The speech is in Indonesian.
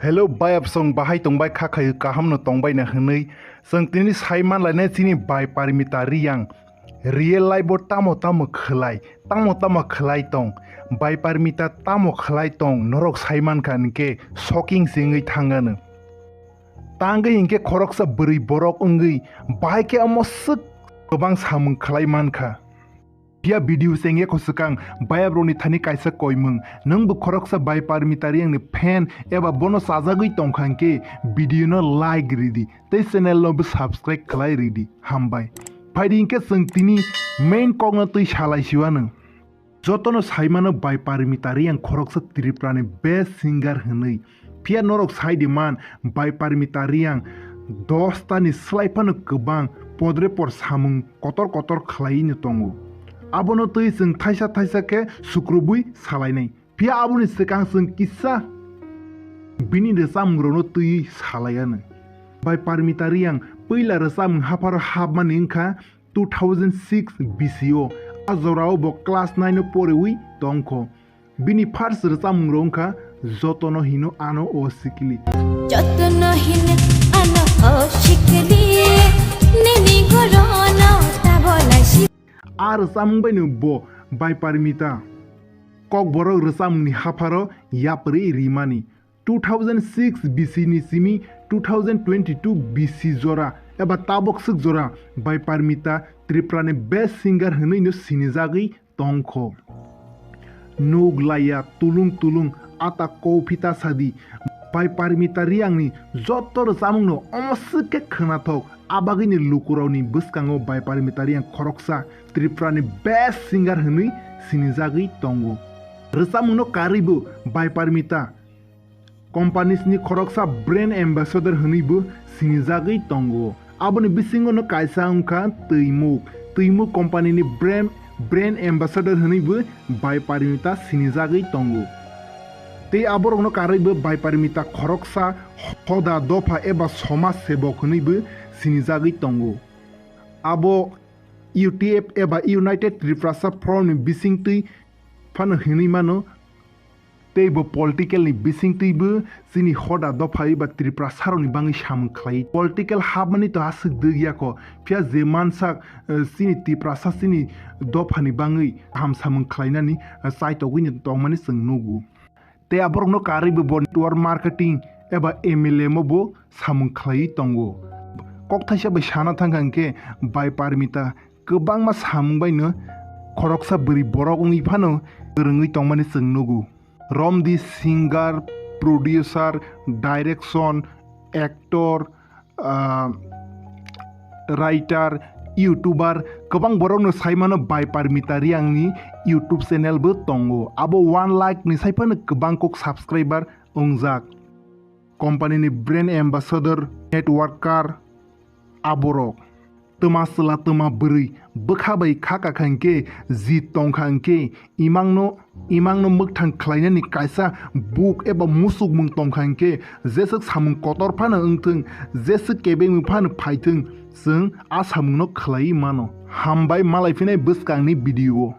Hello bayap song bahai tongbai khakai kaham no tongbai na hnei song tini saiman lai na chini bai Parmita Reang real life bo tamo khulai tong bai Parmita tamo khulai tong norok saiman kan ke shocking singai thangano tangai inke khoroksa bri borok ungi bai ke amosuk gobang samung khulai mankha Pia video senge ko sekang bayab roni thani kaisa koimung nangbu khoroksa bai Parmita Reang ni fan eba bono sajagui tongkhangke video no like ridi tei channel no subscribe khlai ridi hambai faidi inke sung tini main kogna tui salai siwano jotono saimano bai Parmita Reang khoroksa triprani best singer hnei pia norok saidi man bai Parmita Reang 10 tani slaipano kebang podre por samung kotor khlai ni tongo abono tui sung thaisa ke sukrubui salainai pia aboni sekang sung kisa bini resam grono tui salayana bai Parmita Reang poila resam hapar habman ingkha 2006 BCO azorao bo class 9 porewi tongko bini first resam rongkha jotono hino ano o sikli jotono hino ano o sikli nini gorono tabolai Ar samung bai bo bai Parmita kokborok resam ni haparo yapri rimani 2006 BC ni simi 2022 BC jora eba tabok suk jora bai Parmita triprane best singer hnei no sinijagui tongkho nuglaya tulung ata kopita sadi bai Parmita Reang ni jotor samung no omwswk khnathok abagini lukuroni buskango bai Parmita Reang khoroksa triprani best singer hnei sinijagui tongo resamung no karibu bai Parmita companies ni khoroksa brand ambassador hnei bo sinijagui tongo aboni bisingo no kaisa ongkha tuimuk company ni brand ambassador hnei bo bai Parmita sinijagui tongo te aborok no karibu bai Parmita khoroksa hoda dofa eba somaj sebok hnei bo sinijagui tongo abo UTF eba United Reprasa Front ni bisingtui fano hini mano teibo political ni bisingtui bo sini hoda dophai ba Tripura saro ni bangi sam khlai political habmani to asuk degya ko pia je mansak sini Tripura sini dophani bangi ham samung khlainani saito gini tongmani sungnugu te aborok no karibo bo network marketing eba MLM bo samung khlai tongo koktaisa bai sana thangkangke bai Parmita gobang ma samungbai no khoroksa bri borok ungui phano gorongui tongmani sungnugu romdi singer producer direction actor writer YouTuber gobang borok no saimano bai Parmita Reang ni YouTube channel bo tongo abo 1 lakh ni saipano gobang kok subscriber ongjak company ni brand ambassador networker aborok tuma sela tuma beri bekhabai khaka khangke ji tongkhangke imangno mukthang khlainani kaisa book eba musuk mung tongkhangke jesuk samung kotor phana ungthung jesuk kebeng phana phaithung sung asamung no khlai mano hambai malai finai buskangni video